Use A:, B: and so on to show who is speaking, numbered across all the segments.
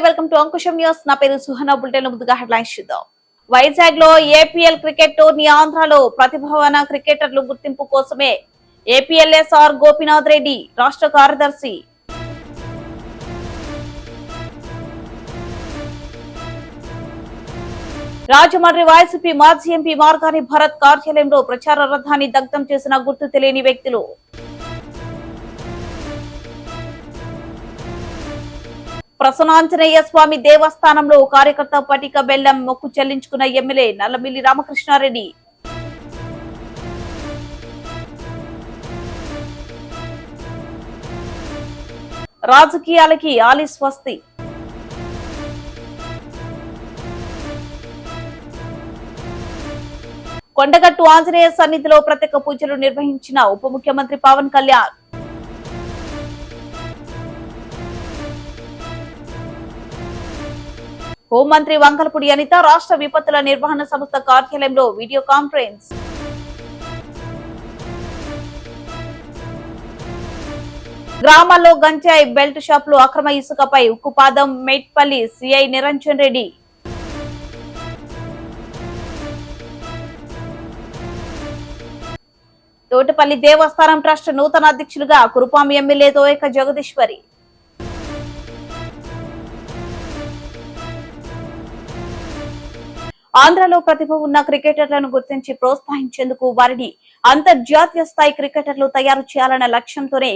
A: Welcome to Ankusam news. నా పేరు Suhana. Bulletin ముందుగా హెడ్లైన్స్ చూద్దాం. వైజాగ్ లో ఏపీఎల్ క్రికెట్ టోర్నీ ఆంధ్రాలో ప్రతిభావాన క్రికెటర్లు గుర్తింపు కోసమే ఏపీఎల్ఎస్ఆర్ గోపీనాథ్ రెడ్డి రాష్ట్ర కార్యదర్శి. రాజమండ్రి వైసీపీ మాజీ ఎంపీ మార్గాని భరత్ కార్యాలయంలో ప్రచార రథాన్ని దగ్ధం చేసిన గుర్తు తెలియని వ్యక్తులు. ప్రసన్నాంజనేయ స్వామి దేవస్థానంలో కార్యకర్త పటిక బెల్లం మొక్కు చెల్లించుకున్న ఎమ్మెల్యే నల్లమిల్లి రామకృష్ణారెడ్డి. రాజకీయాలకి ఆలి స్వస్తి. కొండగట్టు ఆంజనేయ సన్నిధిలో ప్రత్యేక పూజలు నిర్వహించిన ఉప ముఖ్యమంత్రి పవన్ కళ్యాణ్. హోంమంత్రి వంకలపూడి అనిత రాష్ట్ర విపత్తుల నిర్వహణ సంస్థ కార్యాలయంలో వీడియో కాన్ఫరెన్స్. గ్రామాల్లో గంజాయి బెల్ట్ షాపులు అక్రమ ఇసుకపై ఉక్కుపాదం మేట్పల్లి సిఐ నిరంజన్ రెడ్డి. తోటపల్లి దేవస్థానం ట్రస్ట్ నూతన అధ్యక్షులుగా కురుపాం ఎమ్మెల్యే తోయక జగదీశ్వరి. ఆంధ్రలో ప్రతిభ ఉన్న క్రికెటర్లను గుర్తించి ప్రోత్సహించేందుకు వారిని అంతర్జాతీయ స్థాయి క్రికెటర్లు తయారు చేయాలన్న లక్ష్యంతోనే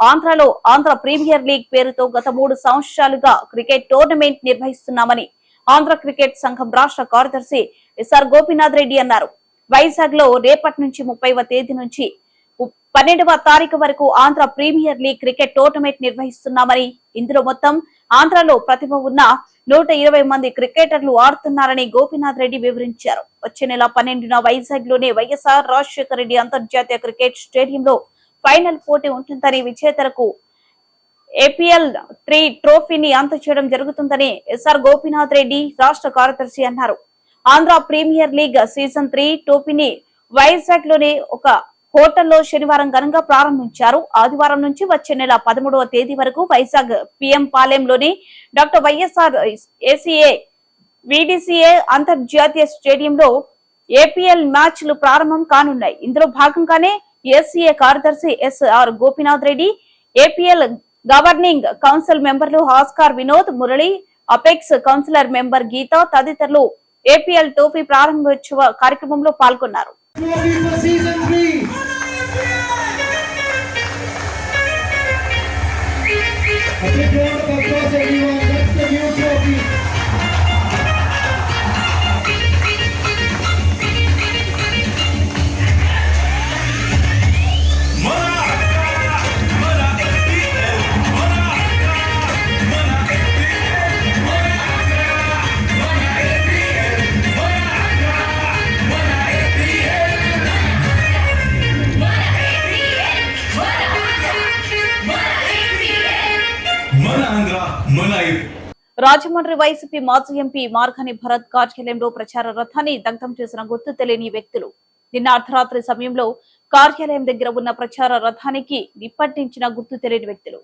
A: ఆంధ్రలో ఆంధ్ర ప్రీమియర్ లీగ్ పేరుతో గత 3 సంవత్సరాలుగా క్రికెట్ టోర్నమెంట్ నిర్వహిస్తున్నామని ఆంధ్ర క్రికెట్ సంఘం రాష్ట్ర కార్యదర్శి ఎస్ఆర్ గోపీనాథ్ రెడ్డి అన్నారు. వైజాగ్ లో రేపటి నుంచి 30వ తేదీ నుంచి 12వ తారీఖు వరకు Andhra premier league cricket tournament నిర్వహిస్తున్నామని, ఇందులో మొత్తం ఆంధ్రలో ప్రతిభ ఉన్న 120 మంది క్రికెటర్లు ఆడుతున్నారని గోపీనాథ్ రెడ్డి వివరించారు. వచ్చే నెల 12న వైజాగ్ లోనే వైఎస్ఆర్ రాజశేఖర రెడ్డి అంతర్జాతీయ క్రికెట్ స్టేడియంలో ఫైనల్ పోటీ ఉంటుందని, విజేతలకు ఏపీఎల్ 3 ట్రోఫీని అందజేయడం జరుగుతుందని ఎస్ఆర్ గోపీనాథ్ రెడ్డి రాష్ట్ర కార్యదర్శి అన్నారు. ఆంధ్ర ప్రీమియర్ లీగ్ సీజన్ 3 టోపీని వైజాగ్ లోని ఒక హోటల్లో శనివారం ఘనంగా ప్రారంభించారు. ఆదివారం నుంచి వచ్చే నెల 13వ తేదీ వరకు వైజాగ్ పిఎం పాలెంలోని డాక్టర్ వైఎస్ఆర్ ఏసీఏ విడిసిఏ అంతర్జాతీయ స్టేడియంలో ఏపీఎల్ మ్యాచ్లు ప్రారంభం కానున్నాయి. ఇందులో భాగంగానే ఏసీఏ కార్యదర్శి SR Gopinath Reddy, APL governing council మెంబర్లు Oscar Vinod, Murali, apex councillor member Geetha తదితరులు ఏపీఎల్ ట్రోఫీ ప్రారంభోత్సవ కార్యక్రమంలో పాల్గొన్నారు. రాజమండ్రి వైసీపీ మాజీ ఎంపీ మార్గాని భరత్ కార్యాలయంలో ప్రచార రథాన్ని దగ్ధం చేసిన గుర్తు తెలియని వ్యక్తులు. నిన్న అర్ధరాత్రి సమయంలో కార్యాలయం దగ్గర ఉన్న ప్రచార రథానికి నిప్పట్టించిన గుర్తు తెలియని వ్యక్తులు.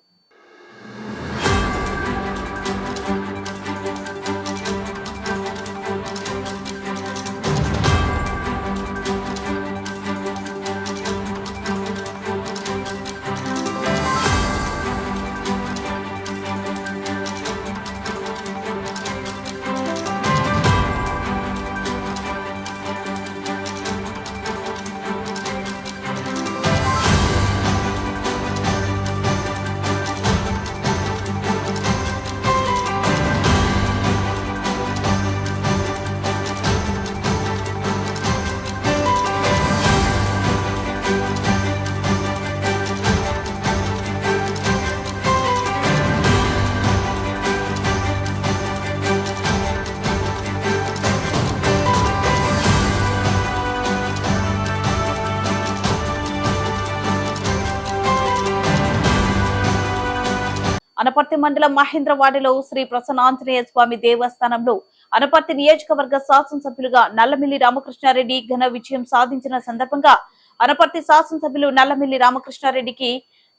A: అనపర్తి మండలం మహేంద్రవాడిలో శ్రీ ప్రసన్నాంజనేయ స్వామి దేవస్థానంలో అనపర్తి నియోజకవర్గ శాసనసభ్యులుగా నల్లమిల్లి రామకృష్ణారెడ్డి ఘన విజయం సాధించిన సందర్భంగా అనపర్తి శాసనసభ్యులు నల్లమిల్లి రామకృష్ణారెడ్డికి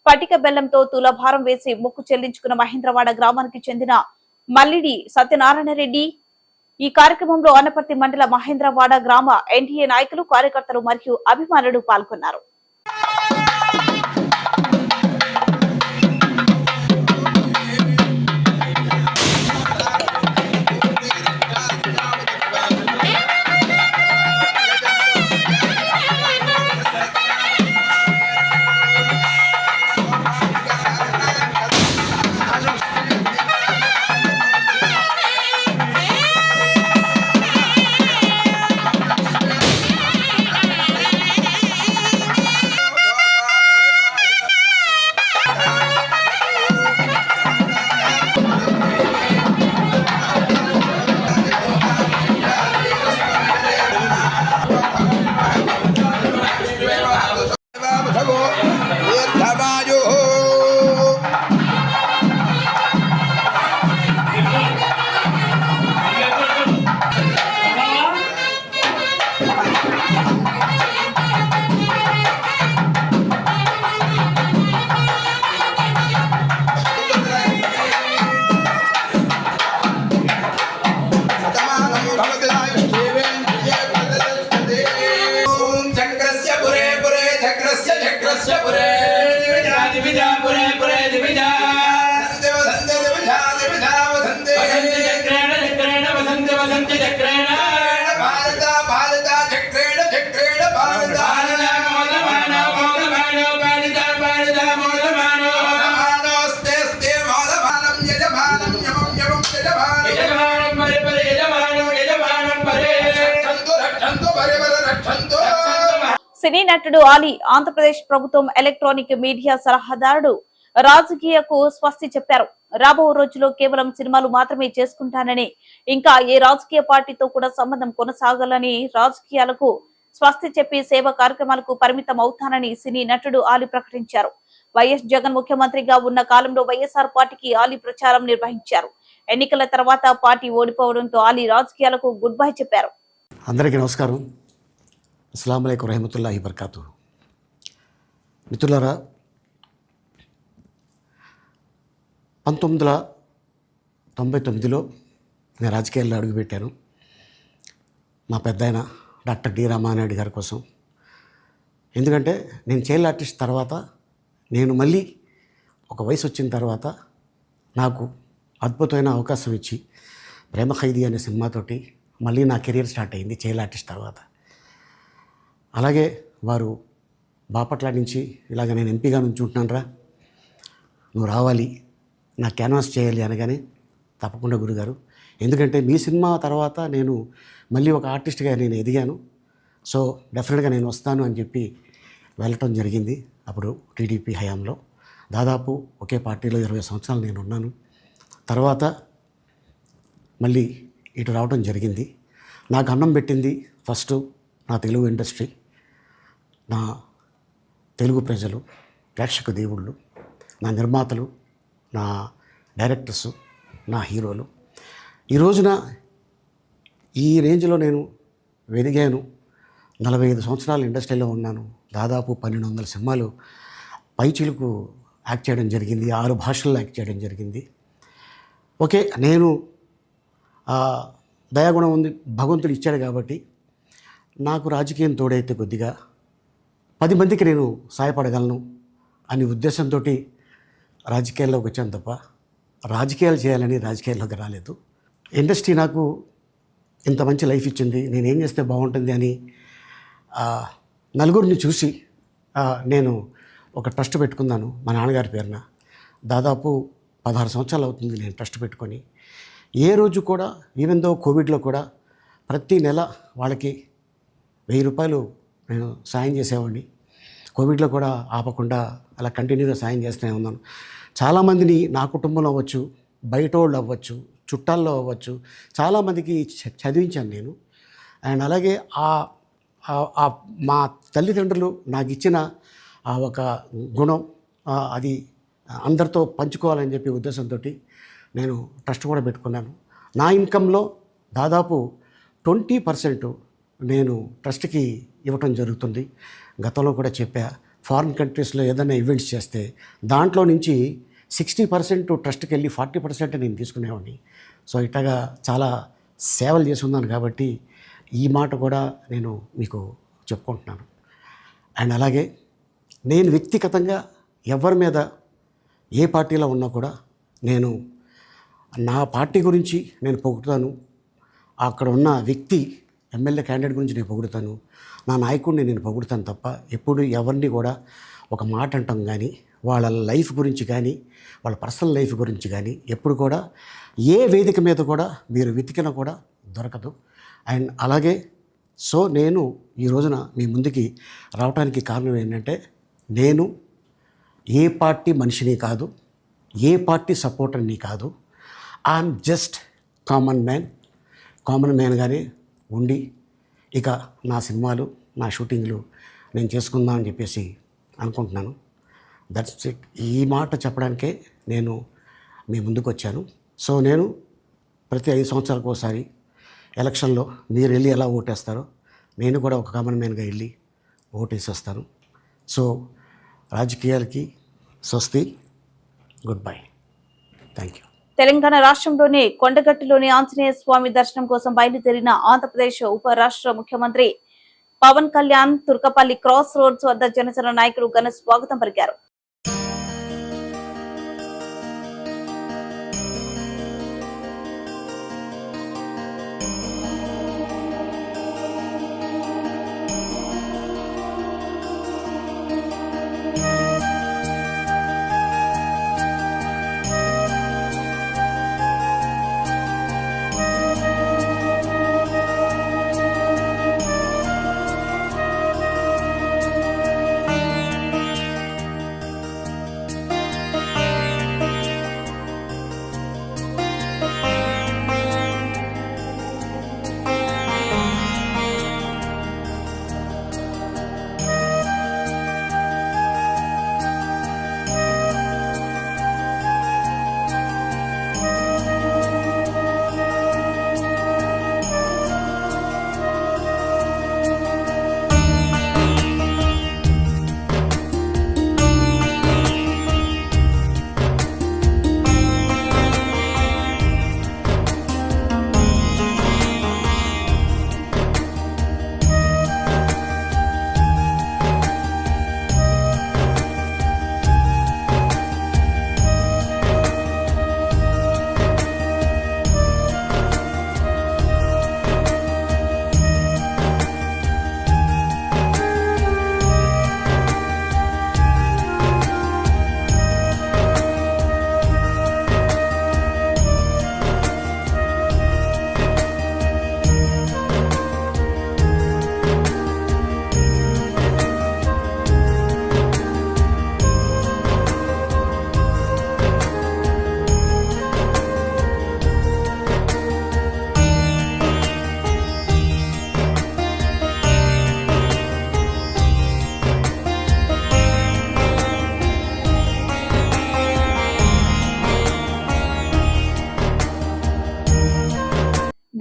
A: పటిక బెల్లంతో తులాభారం వేసి మొక్కు చెల్లించుకున్న మహేంద్రవాడ గ్రామానికి చెందిన మల్లిడి సత్యనారాయణ రెడ్డి. ఈ కార్యక్రమంలో అనపర్తి మండల మహేంద్రవాడ గ్రామ ఎన్డీఏ నాయకులు, కార్యకర్తలు మరియు అభిమానులు పాల్గొన్నారు. సినీ నటుడు ఆలీ ఆంధ్రప్రదేశ్ ప్రభుత్వం ఎలక్ట్రానిక్ మీడియా సలహాదారుడు రాజకీయకు స్వస్తి చెప్పారు. రాబో రోజుల్లో కేవలం సినిమాలు మాత్రమే చేసుకుంటానని, ఇంకా ఏ రాజకీయ పార్టీతో కూడా సంబంధం కొనసాగాలని, రాజకీయాలకు స్వస్తి చెప్పి సేవా కార్యక్రమాలకు పరిమితం అవుతానని సినీ నటుడు ఆలీ ప్రకటించారు. వైఎస్ జగన్ ముఖ్యమంత్రిగా ఉన్న కాలంలో వైఎస్ఆర్ పార్టీకి ఆలీ ప్రచారం నిర్వహించారు. ఎన్నికల తర్వాత పార్టీ ఓడిపోవడంతో ఆలీ రాజకీయాలకు గుడ్ బై చెప్పారు.
B: అందరికీ నమస్కారం. అస్సలాము అలైకుం రహమతుల్లాహి బర్కాతు. మిత్రులారా, 1999లో నేను రాజకీయాల్లో అడుగుపెట్టాను. మా పెద్దాయన డాక్టర్ డి రామానాయుడు గారి కోసం. ఎందుకంటే నేను చైల్డ్ ఆర్టిస్ట్ తర్వాత, నేను మళ్ళీ ఒక వయసు వచ్చిన తర్వాత నాకు అద్భుతమైన అవకాశం ఇచ్చి ప్రేమ ఖైదీ అనే సినిమాతోటి మళ్ళీ నా కెరీర్ స్టార్ట్ అయింది చైల్డ్ ఆర్టిస్ట్ తర్వాత. అలాగే వారు బాపట్ల నుంచి ఇలాగ నేను ఎంపీగా నుంచుంటున్నాను రా, నువ్వు రావాలి, నా క్యాన్వాస్ చేయాలి అనగానే తప్పకుండా గురుగారు, ఎందుకంటే మీ సినిమా తర్వాత నేను మళ్ళీ ఒక ఆర్టిస్ట్గా నేను ఎదిగాను, సో డెఫినెట్గా నేను వస్తాను అని చెప్పి వెళ్ళటం జరిగింది. అప్పుడు టీడీపీ హయాంలో దాదాపు ఒకే పార్టీలో 20 సంవత్సరాలు నేను ఉన్నాను. తర్వాత మళ్ళీ ఇటు రావడం జరిగింది. నాకు అన్నం పెట్టింది ఫస్ట్ నా తెలుగు ఇండస్ట్రీ, నా తెలుగు ప్రజలు, ప్రేక్షక దేవుళ్ళు, నా నిర్మాతలు, నా డైరెక్టర్సు, నా హీరోలు. ఈ రోజున ఈ రేంజ్లో నేను ఎదిగాను. 45 సంవత్సరాలు ఇండస్ట్రీలో ఉన్నాను. దాదాపు 1200 సినిమాలు పైచిలుకు యాక్ట్ చేయడం జరిగింది. 6 భాషల్లో యాక్ట్ చేయడం జరిగింది. ఓకే, నేను దయాగుణం ఉంది, భగవంతుడు ఇచ్చాడు కాబట్టి నాకు రాజకీయం తోడైతే కొద్దిగా 10 మందికి నేను సహాయపడగలను అనే ఉద్దేశంతో రాజకీయాల్లోకి వచ్చాను తప్ప రాజకీయాలు చేయాలని రాజకీయాల్లోకి రాలేదు. ఇండస్ట్రీ నాకు ఇంత మంచి లైఫ్ ఇచ్చింది, నేనేం చేస్తే బాగుంటుంది అని నలుగురిని చూసి నేను ఒక ట్రస్ట్ పెట్టుకున్నాను మా నాన్నగారి పేరున. దాదాపు 16 సంవత్సరాలు అవుతుంది నేను ట్రస్ట్ పెట్టుకొని. ఏ రోజు కూడా, ఈవెన్ దో కోవిడ్లో కూడా ప్రతి నెల వాళ్ళకి 1000 రూపాయలు నేను సాయం చేసేవాడిని. కోవిడ్లో కూడా ఆపకుండా అలా కంటిన్యూగా సాయం చేస్తూనే ఉన్నాను. చాలామందిని నా కుటుంబంలో అవ్వచ్చు, బయట వాళ్ళు అవ్వచ్చు, చుట్టాల్లో అవ్వచ్చు, చాలామందికి చదివించాను నేను. అండ్ అలాగే మా తల్లిదండ్రులు నాకు ఇచ్చిన ఆ ఒక గుణం, అది అందరితో పంచుకోవాలని చెప్పి ఉద్దేశంతో నేను ట్రస్ట్ కూడా పెట్టుకున్నాను. నా ఇన్కంలో దాదాపు 20% నేను ట్రస్ట్కి ఇవ్వటం జరుగుతుంది. గతంలో కూడా చెప్పా, ఫారిన్ కంట్రీస్లో ఏదైనా ఈవెంట్స్ చేస్తే దాంట్లో నుంచి 60% ట్రస్ట్కి వెళ్ళి 40% నేను తీసుకునేవాడిని. సో ఇట్లాగా చాలా సేవలు చేసి ఉన్నాను కాబట్టి ఈ మాట కూడా నేను మీకు చెప్పుకుంటున్నాను. అండ్ అలాగే నేను వ్యక్తిగతంగా ఎవరి మీద ఏ పార్టీలో ఉన్నా కూడా నేను నా పార్టీ గురించి నేను పొగుడుతాను, అక్కడ ఉన్న వ్యక్తి ఎమ్మెల్యే క్యాండిడేట్ గురించి నేను పొగుడుతాను, నా నాయకుడిని నేను పొగుడుతాను తప్ప ఎప్పుడు ఎవరిని కూడా ఒక మాట అంటాం కానీ వాళ్ళ లైఫ్ గురించి కానీ వాళ్ళ పర్సనల్ లైఫ్ గురించి కానీ ఎప్పుడు కూడా ఏ వేదిక మీద కూడా మీరు వెతికినా కూడా దొరకదు. అండ్ అలాగే సో నేను ఈ రోజున మీ ముందుకి రావడానికి కారణం ఏంటంటే నేను ఏ పార్టీ మనిషిని కాదు, ఏ పార్టీ సపోర్టర్ని కాదు. ఐఎమ్ జస్ట్ కామన్ మ్యాన్గానే ఉండి ఇక నా సినిమాలు నా షూటింగ్లు నేను చేసుకుందాం అని చెప్పేసి అనుకుంటున్నాను. That's it. ఈ మాట చెప్పడానికే నేను మీ ముందుకు వచ్చాను. సో నేను ప్రతి 5 సంవత్సరాలకు ఒకసారి ఎలక్షన్లో మీరు వెళ్ళి ఎలా ఓటేస్తారో నేను కూడా ఒక కామన్ మ్యాన్గా వెళ్ళి ఓటేసి వస్తాను. సో రాజకీయాలకి స్వస్తి, good bye, thank you.
A: Telangana రాష్ట్రంలోని కొండగట్టులోని ఆంజనేయ స్వామి దర్శనం కోసం బయలుదేరిన ఆంధ్రప్రదేశ్ ఉప రాష్ట్ర ముఖ్యమంత్రి పవన్ కళ్యాణ్ తుర్కపల్లి క్రాస్ రోడ్స్ వద్ద జనసేన నాయకులు ఘన స్వాగతం పలికారు.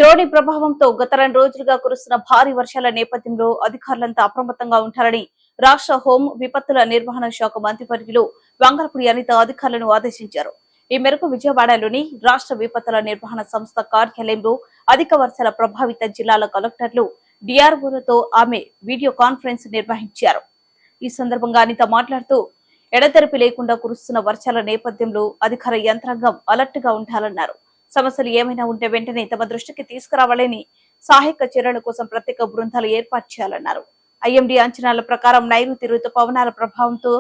A: ద్రోణి ప్రభావంతో గత 2 రోజులుగా కురుస్తున్న భారీ వర్షాల నేపథ్యంలో అధికారులంతా అప్రమత్తంగా ఉంటారని రాష్ట్ర హోం విపత్తుల నిర్వహణ శాఖ మంత్రివర్యులు వంగలపూడి అనిత అధికారులను ఆదేశించారు. ఈ మేరకు విజయవాడలోని రాష్ట్ర విపత్తుల నిర్వహణ సంస్థ కార్యాలయంలో అధిక వర్షాల ప్రభావిత జిల్లాల కలెక్టర్లు డిఆర్ఓలతో ఆమె వీడియో కాన్ఫరెన్స్ నిర్వహించారు. ఈ సందర్భంగా అనిత మాట్లాడుతూ ఎడతెరిపి లేకుండా కురుస్తున్న వర్షాల నేపథ్యంలో అధికార యంత్రాంగం అలర్ట్ గా ఉండాలన్నారు. సమస్యలు ఏమైనా ఉంటే వెంటనే తమ దృష్టికి తీసుకురావాలని, సహాయక చర్యల కోసం ప్రత్యేక బృందాలు ఏర్పాటు చేయాలన్నారు. ఐఎండీ అంచనాల ప్రకారం నైరుతి రుతుపవనాల ప్రభావంతో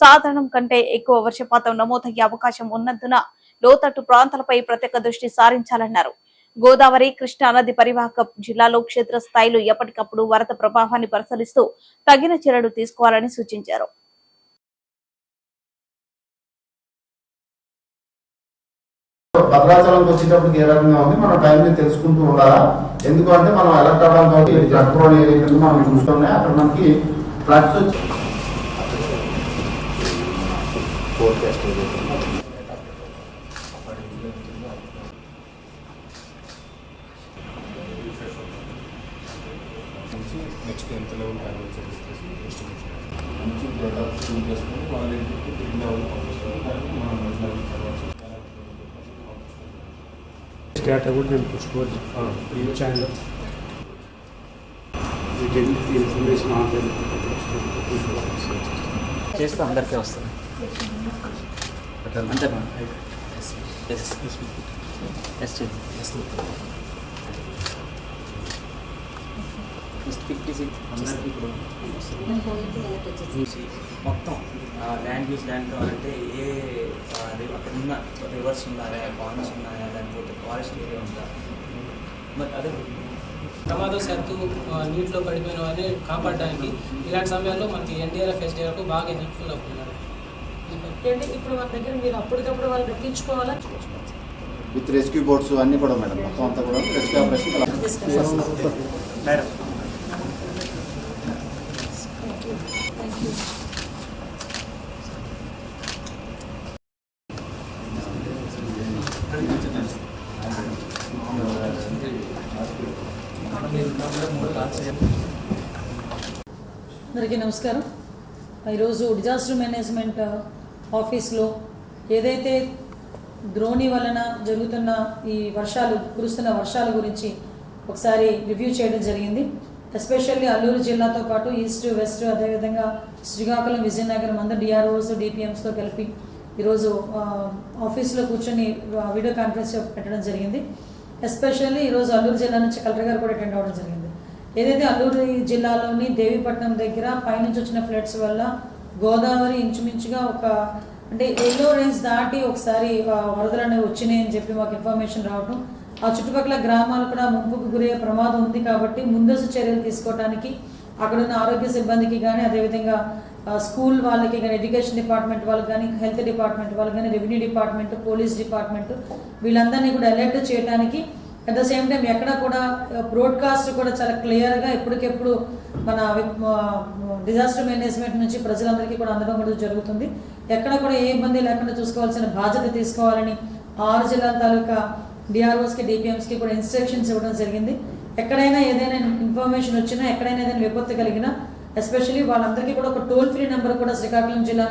A: సాధారణం కంటే ఎక్కువ వర్షపాతం నమోదయ్యే అవకాశం ఉన్నందున లోతట్టు ప్రాంతాలపై ప్రత్యేక దృష్టి సారించాలన్నారు. గోదావరి, కృష్ణా నది పరివాహక జిల్లాలో క్షేత్రస్థాయిలో ఎప్పటికప్పుడు వరద ప్రభావాన్ని పరిశీలిస్తూ తగిన చర్యలు తీసుకోవాలని సూచించారు.
C: భద్రాచలంకి వచ్చేటప్పటికి ఏ రకంగా ఉంది మనం టైంని తెలుసుకుంటూ ఉండాలా. ఎందుకంటే మనం అలర్ట్ అవ్వడం కాబట్టి కంట్రోల్ ఏరియా కింద మనం చూస్తున్నాయి. అక్కడ మనకి ఫ్లడ్స్ వచ్చి
D: నెక్స్ట్ ఎంత లెవెల్ కానీ వచ్చేసి ఎస్టిమేషన్ డేటా ఫిల్ చేసుకొని వాళ్ళ ఇంటికి ఫీల్డ్ లెవెల్ పంపిస్తుంది. దాన్ని మనం ఎట్లా
E: డేటా కూడా నేను స్టోర్ ఛానల్ ఇన్ఫర్మేషన్ ఆన్లైన్
F: చేస్తే అందరికీ వస్తుంది అంతే మేడం. జస్ట్ 56 అందరికీ ఇప్పుడు మొత్తం ల్యాండ్ యూజ్ ల్యాండ్ కావాలంటే అక్కడ ఉన్న రివర్స్ ఉన్నాయా, బాండ్స్ ఉన్నాయా, లేకపోతే ఫారెస్ట్ ఏరియా ఉందా, మరి అదే
G: ప్రమాదవశాత్తు నీటిలో పడిపోయిన వారిని కాపాడడానికి ఇలాంటి సమయాల్లో మనకి ఎన్డీఆర్ఎఫ్ ఎస్డీఆర్ఎఫ్ బాగా హెల్ప్ఫుల్ అవుతున్నారు.
H: ఇప్పుడు మన దగ్గర మీరు అప్పటికప్పుడు వాళ్ళు రప్పించుకోవాలా,
C: విత్ రెస్క్యూ బోట్స్ అన్నీ కూడా మేడం, మొత్తం అంతా కూడా రెస్క్యూ ఆపరేషన్
F: మేడం.
H: అందరికీ నమస్కారం. ఈరోజు డిజాస్టర్ మేనేజ్మెంట్ ఆఫీస్లో ఏదైతే ద్రోణి వలన జరుగుతున్న ఈ కురుస్తున్న వర్షాల గురించి ఒకసారి రివ్యూ చేయడం జరిగింది. ఎస్పెషల్లీ అల్లూరు జిల్లాతో పాటు ఈస్ట్ వెస్ట్ అదేవిధంగా శ్రీకాకుళం, విజయనగరం అందరూ డిఆర్ఓస్ డిపిఎంస్తో కలిపి ఈరోజు ఆఫీస్లో కూర్చొని వీడియో కాన్ఫరెన్స్ పెట్టడం జరిగింది. ఎస్పెషల్లీ ఈరోజు అల్లూరు జిల్లా నుంచి కలెక్టర్ గారు కూడా అటెండ్ అవ్వడం జరిగింది. ఏదైతే అల్లూరు జిల్లాలోని దేవీపట్నం దగ్గర పైనుంచి వచ్చిన ఫ్లడ్స్ వల్ల గోదావరి ఇంచుమించుగా అంటే ఎల్లో రేంజ్ దాటి ఒకసారి వరదలు అనేవి వచ్చినాయి అని చెప్పి మాకు ఇన్ఫర్మేషన్ రావడం, ఆ చుట్టుపక్కల గ్రామాలు కూడా ముంపుకు గురయ్యే ప్రమాదం ఉంది. కాబట్టి ముందస్తు చర్యలు తీసుకోవడానికి అక్కడ ఉన్న ఆరోగ్య సిబ్బందికి కానీ, అదేవిధంగా స్కూల్ వాళ్ళకి కానీ, ఎడ్యుకేషన్ డిపార్ట్మెంట్ వాళ్ళకి కానీ, హెల్త్ డిపార్ట్మెంట్ వాళ్ళకి కానీ, రెవెన్యూ డిపార్ట్మెంట్, పోలీస్ డిపార్ట్మెంట్ వీళ్ళందరినీ కూడా అలర్ట్ చేయడానికి, అట్ ద సేమ్ టైం ఎక్కడ కూడా బ్రాడ్కాస్ట్ కూడా చాలా క్లియర్గా ఎప్పటికెప్పుడు మన డిజాస్టర్ మేనేజ్మెంట్ నుంచి ప్రజలందరికీ కూడా అందడం కూడా జరుగుతుంది. ఎక్కడ కూడా ఏ ఇబ్బంది లేకుండా చూసుకోవాల్సిన బాధ్యత తీసుకోవాలని 6 జిల్లాల తాలూకా డిఆర్ఓస్కి, డిపిఎంస్కి కూడా ఇన్స్ట్రక్షన్స్ ఇవ్వడం జరిగింది. ఎక్కడైనా ఏదైనా ఇన్ఫర్మేషన్ వచ్చినా, ఎక్కడైనా ఏదైనా విపత్తు కలిగినా ఎస్పెషల్లీ వాళ్ళందరికీ కూడా ఒక టోల్ ఫ్రీ నెంబర్ కూడా శ్రీకాకుళం జిల్లా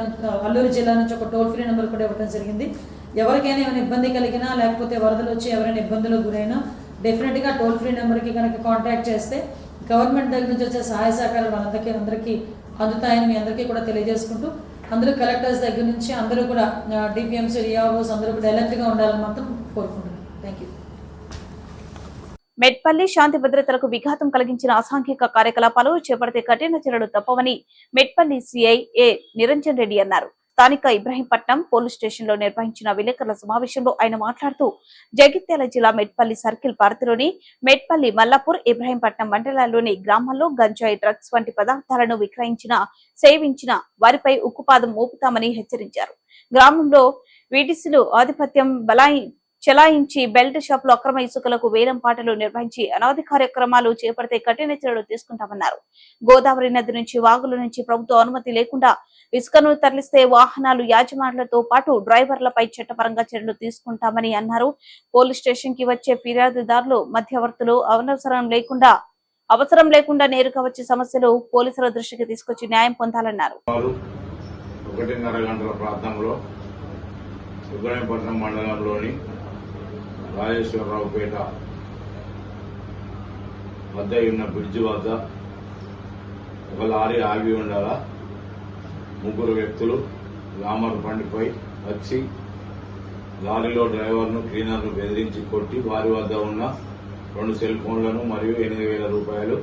H: అల్లూరు జిల్లా నుంచి ఒక టోల్ ఫ్రీ నెంబర్ కూడా ఇవ్వడం జరిగింది. ఎవరికైనా ఏమైనా ఇబ్బంది కలిగినా, లేకపోతే వరదలు వచ్చి ఎవరైనా ఇబ్బందులకు గురైనా డెఫినెట్గా టోల్ ఫ్రీ నెంబర్కి కనుక కాంటాక్ట్ చేస్తే గవర్నమెంట్ దగ్గర నుంచి వచ్చే సహాయ సహకారాలు వాళ్ళందరికీ అందుతాయని మీ అందరికీ కూడా తెలియజేసుకుంటూ, అందరూ కలెక్టర్స్ దగ్గర నుంచి అందరూ కూడా డిపిఎంస్, డిఆర్ఓస్ అందరూ కూడా అలర్ట్గా ఉండాలని మాత్రం కోరుకుంటున్నాను. Thank you.
A: మెట్పల్లి శాంతి భద్రతలకు విఘాతం కలిగించిన అసాంఘిక కార్యకలాపాలు చేపడితే కఠిన చర్యలు తప్పవని మెట్పల్లి సిఐ ఏ నిరంజన్ రెడ్డి అన్నారు. స్థానిక ఇబ్రహీంపట్నం పోలీస్ స్టేషన్ లో నిర్వహించిన విలేకరుల సమావేశంలో ఆయన మాట్లాడుతూ, జగిత్యాల జిల్లా మెట్పల్లి సర్కిల్ పరిధిలోని మెట్పల్లి, మల్లాపూర్, ఇబ్రహీంపట్నం మండలాల్లోని గ్రామాల్లో గంజాయి, డ్రగ్స్ వంటి పదార్థాలను సేవించిన వారిపై ఉక్కుపాదం మోపుతామని హెచ్చరించారు. గ్రామంలో వీడిసిలు ఆధిపత్యం చెలాయించి బెల్ట్ షాపులు అక్రమ ఇసుకలకు వేలం పాటలు నిర్వహించి అనాది కార్యక్రమాలు చేపడితే కఠిన చర్యలు తీసుకుంటామన్నారు. గోదావరి నది నుంచి, వాగుల నుంచి ప్రభుత్వ అనుమతి లేకుండా ఇసుకను తరలిస్తే వాహనాలు యాజమానులతో పాటు డ్రైవర్లపై చట్టపరంగా చర్యలు తీసుకుంటామని అన్నారు. పోలీస్ స్టేషన్ కి వచ్చే ఫిర్యాదుదారులు, మధ్యవర్తులు అవసరం లేకుండా నేరుగా వచ్చే సమస్యలు పోలీసుల దృష్టికి తీసుకొచ్చి న్యాయం పొందాలన్నారు.
I: 1:30 గంటల ప్రాంతంలో ఇబ్రహీంపట్నం మండలంలోని రాజేశ్వరరావుపేట వద్ద ఉన్న బ్రిడ్జి వద్ద ఒక లారీ ఆగి ఉండగా 3 వ్యక్తులు గ్లామర్ బండిపై వచ్చి లారీలో డ్రైవర్ను, క్లీనర్ను బెదిరించి కొట్టి వారి వద్ద ఉన్న 2 సెల్ ఫోన్లను మరియు 8,000 రూపాయలు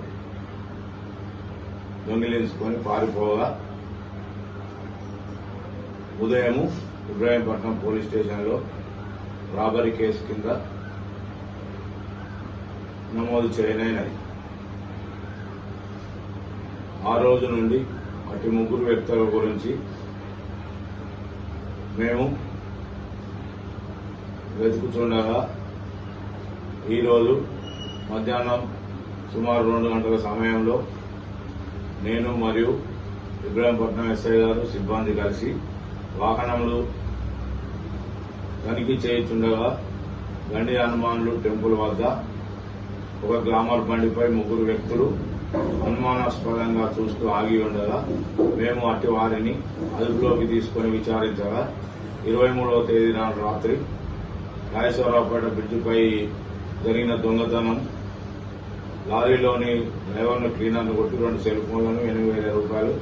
I: దొంగిలించుకొని పారిపోగా ఉదయం ఇబ్రహీంపట్నం పోలీస్ స్టేషన్లో రాబరీ కేసు కింద నమోదు చేయనైనది. ఆ రోజు నుండి అటు 3 వ్యక్తుల గురించి మేము వెతుకుతుండగా ఈరోజు మధ్యాహ్నం సుమారు 2 గంటల సమయంలో నేను మరియు ఇబ్రహీంపట్నం ఎస్ఐ గారు సిబ్బంది కలిసి వాహనములు తనిఖీ చేయుచుండగా గండి హనుమాన్లు టెంపుల్ వద్ద ఒక గ్లామర్ బండిపై 3 వ్యక్తులు అనుమానాస్పదంగా చూస్తూ ఆగి ఉండగా మేము అట్టి వారిని అదుపులోకి తీసుకుని విచారించగా 23వ తేదీ నాడు రాత్రి రాయసవరావుపేట బ్రిడ్జిపై జరిగిన దొంగతనం, లారీలోని డ్రైవర్ను క్లీనర్ను కొట్టి 2 సెల్ ఫోన్లను 8,000 రూపాయలు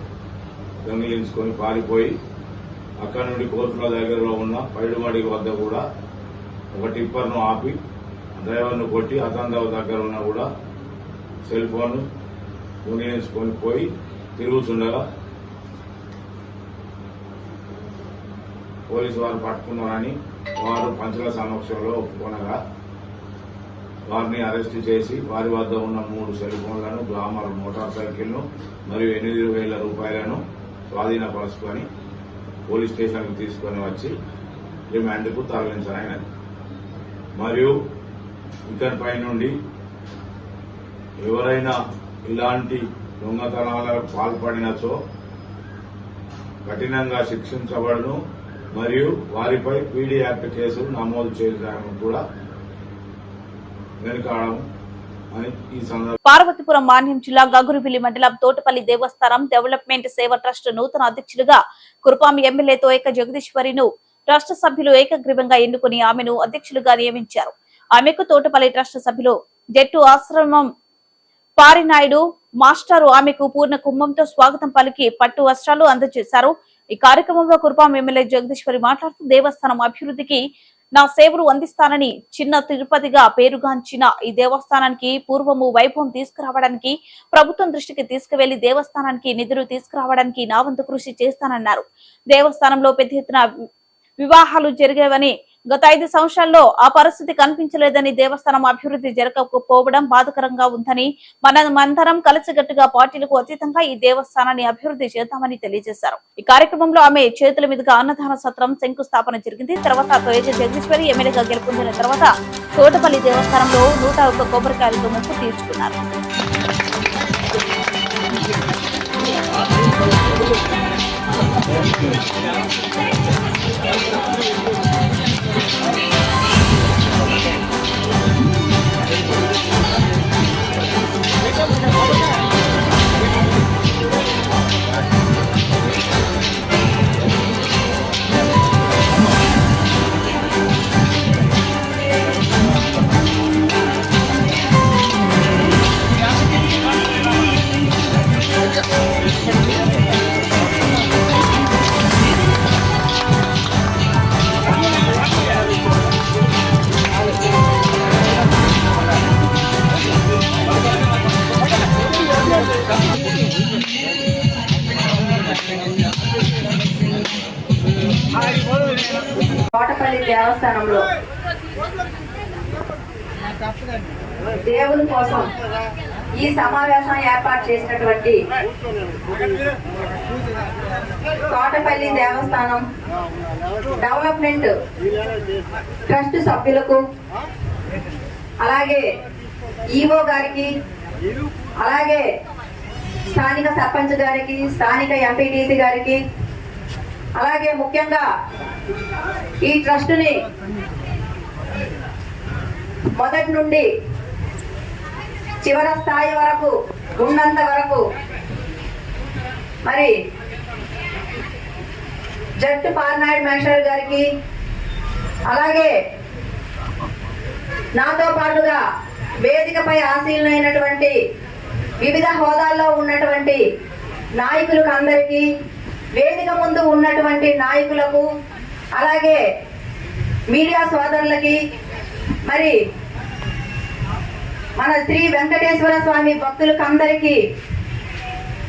I: దొంగిలించుకొని పారిపోయి అక్కడి నుండి కోర్టుల దగ్గరలో ఉన్న పైడుమడి వద్ద కూడా ఒక టిప్పర్ను ఆపి డ్రైవర్ను కొట్టి అతని దగ్గర ఉన్న కూడా సెల్ ఫోన్ దొంగిలించుకొని పోయి తిరుగుతుండగా పోలీసు వారు పట్టుకున్నారని వారు పంచుల సమక్షంలో ఒప్పుకొనగా వారిని అరెస్టు చేసి వారి వద్ద ఉన్న 3 సెల్ ఫోన్లను, గ్లామర్ మోటార్ సైకిల్ను మరియు 8,000 రూపాయలను స్వాధీనపరుచుకొని పోలీస్ స్టేషన్కు తీసుకొని వచ్చి రిమాండ్కు తరలించనైనది. మరియు ఇతనిపై నుండి ఎవరైనా ఇలాంటి దొంగతనాలకు పాల్పడినచో కఠినంగా శిక్షించబడును మరియు వారిపై పీడీ యాక్ట్ కేసులు నమోదు చేయడానికి కూడా వెనుకాడము అని ఈ సందర్భంగా
A: పార్వతీపురం మాన్యం జిల్లా గగురువిల్లి మండలం తోటపల్లి దేవస్థానం డెవలప్మెంట్ సేవ ట్రస్ట్ నూతన అధ్యక్షులుగా కురుపాం ఎమ్మెల్యే తోయక జగదీశ్వరిను ట్రస్ట్ సభ్యులు ఏకగ్రీవంగా ఎన్నుకుని ఆమెను అధ్యక్షులుగా నియమించారు. ఆమెకు తోటపల్లి ట్రస్ట్ సభ్యులు జట్టు ఆశ్రమం పారినాయుడు మాస్టారు ఆమెకు పూర్ణ కుంభంతో స్వాగతం పలికి పట్టు వస్త్రాలు అందజేశారు. ఈ కార్యక్రమంలో కురుపాం ఎమ్మెల్యే జగదీశ్వరి మాట్లాడుతూ దేవస్థానం అభివృద్ధికి నా సేవలు అందిస్తానని, చిన్న తిరుపతిగా పేరుగాంచిన ఈ దేవస్థానానికి పూర్వము వైభవం తీసుకురావడానికి, ప్రభుత్వం దృష్టికి తీసుకువెళ్లి దేవస్థానానికి నిధులు తీసుకురావడానికి నా వంతు కృషి చేస్తానన్నారు. దేవస్థానంలో పెద్ద ఎత్తున వివాహాలు జరిగేవని, గత 5 సంవత్సరాల్లో ఆ పరిస్థితి కనిపించలేదని, దేవస్థానం అభివృద్ధి జరగకపోవడం బాధకరంగా ఉందని, మనమందరం కలిసికట్టుగా పార్టీలకు అతీతంగా ఈ దేవస్థానాన్ని అభివృద్ధి చేద్దామని తెలియజేశారు. ఈ కార్యక్రమంలో ఆమె చేతుల మీదుగా అన్నదాన సత్రం శంకుస్థాపన జరిగింది. తర్వాత తోయక జగదీశ్వరి ఎమ్మెల్యేగా గెలుపొందిన తర్వాత తోటపల్లి దేవస్థానంలో 101 కొబ్బరికాయలతో మొక్కు తీర్చుకున్నారు.
J: తోటపల్లి దేవస్థానంలో దేవుని కోసం ఈ సమావేశం ఏర్పాటు చేసినటువంటి తోటపల్లి దేవస్థానం డెవలప్మెంట్ ట్రస్ట్ సభ్యులకు, అలాగే ఈవో గారికి, అలాగే స్థానిక సర్పంచ్ గారికి, స్థానిక ఎంపీటీసీ గారికి, అలాగే ముఖ్యంగా ఈ ట్రస్టుని మొదటి నుండి చివరి స్థాయి వరకు ఉన్నంత వరకు మరి జట్టు పార్నాయుడు మేషర్ గారికి, అలాగే నాతో పాటుగా వేదికపై ఆశీనులైనటువంటి వివిధ హోదాల్లో ఉన్నటువంటి నాయకులకు అందరికీ, వేదిక ముందు ఉన్నటువంటి నాయకులకు, అలాగే మీడియా సోదరులకి, మరి మన శ్రీ వెంకటేశ్వర స్వామి భక్తులకు అందరికీ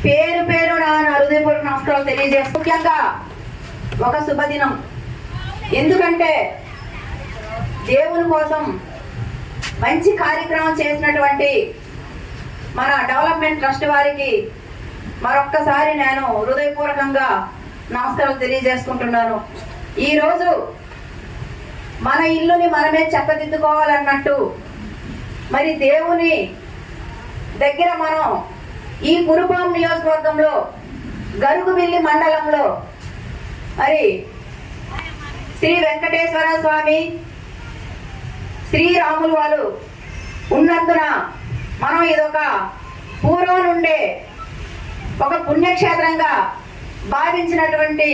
J: పేరు పేరు నా హృదయపూర్వక నమస్కారాలు తెలియజేస్తూ, ముఖ్యంగా ఒక శుభదినం. ఎందుకంటే దేవుని కోసం మంచి కార్యక్రమం చేసినటువంటి మన డెవలప్మెంట్ ట్రస్ట్ వారికి మరొక్కసారి నేను హృదయపూర్వకంగా నమస్కారాలు తెలియజేసుకుంటున్నాను. ఈరోజు మన ఇల్లుని మనమే చక్కదిద్దుకోవాలన్నట్టు మరి దేవుని దగ్గర మనం ఈ కురుపాం నియోజకవర్గంలో గరుగువిల్లి మండలంలో మరి శ్రీ వెంకటేశ్వర స్వామి, శ్రీరాములు వారు ఉన్నందున మనం ఇదొక పూర్వం నుండే ఒక పుణ్యక్షేత్రంగా భావించినటువంటి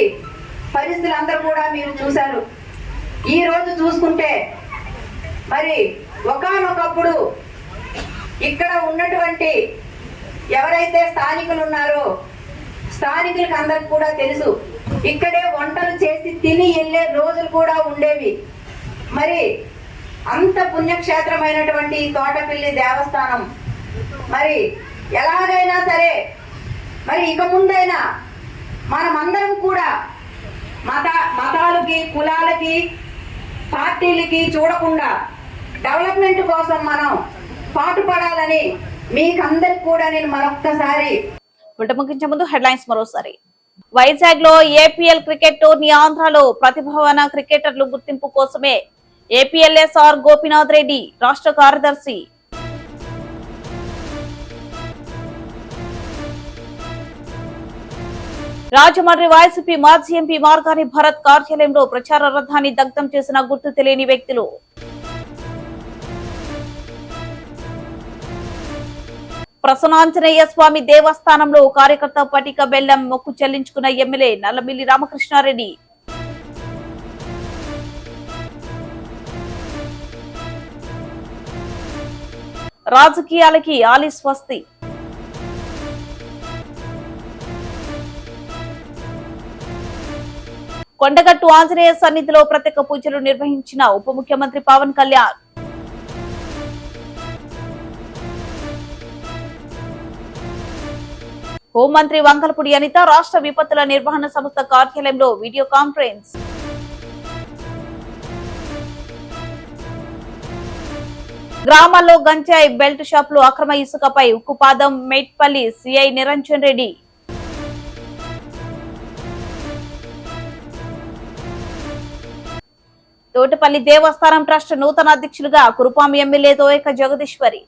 J: పరిస్థితులు అందరూ కూడా మీరు చూశారు. ఈ రోజు చూసుకుంటే మరి ఒకానొకప్పుడు ఇక్కడ ఉన్నటువంటి ఎవరైతే స్థానికులు ఉన్నారో స్థానికులకు అందరికి కూడా తెలుసు, ఇక్కడే వంటలు చేసి తిని వెళ్ళే రోజులు కూడా ఉండేవి. మరి అంత పుణ్యక్షేత్రమైనటువంటి తోటపల్లి దేవస్థానం మరి ఎలాగైనా సరే మరి ఇక ముందైనా మనమందరం కూడా మతాలకి కులాలకి పార్టీలకి చూడకుండా డెవలప్మెంట్ కోసం మనం పాటుపడాలని మీకందరికి కూడా నేను మరొక్కసారి
A: ముగించే ముందు హెడ్లైన్స్ మరోసారి. వైజాగ్ లో ఏపీఎల్ క్రికెట్ టోర్నీ ఆంధ్రలో ప్రతిభావాన క్రికెటర్లు గుర్తింపు కోసమే ఏపీఎల్ఎస్ఆర్ గోపీనాథ్ రెడ్డి రాష్ట్ర కార్యదర్శి. రాజమండ్రి వైసీపీ మాజీ ఎంపీ మార్గాని భరత్ కార్యాలయంలో ప్రచార రథాన్ని దగ్ధం చేసిన గుర్తు తెలియని వ్యక్తులు. ప్రసన్నాంజనేయ స్వామి దేవస్థానంలో కార్యకర్త పటిక బెల్లం మొక్కు చెల్లించుకున్న ఎమ్మెల్యే నల్లమిల్లి రామకృష్ణారెడ్డి. రాజకీయాలకి ఆలి స్వస్తి. కొండగట్టు ఆంజనేయ సన్నిధిలో ప్రత్యేక పూజలు నిర్వహించిన ఉప ముఖ్యమంత్రి పవన్ కళ్యాణ్. హోంమంత్రి వంగలపూడి అనిత రాష్ట్ర విపత్తుల నిర్వహణ సంస్థ కార్యాలయంలో వీడియో కాన్ఫరెన్స్. గ్రామాల్లో గంజాయి బెల్ట్ షాపులు అక్రమ ఇసుకపై ఉక్కుపాదం మేట్పల్లి సిఐ నిరంజన్ రెడ్డి. తోటపల్లి దేవస్థానం ట్రస్ట్ నూతన అధ్యక్షులుగా కురుపాం ఎమ్మెల్యే తోయక జగదీశ్వరి.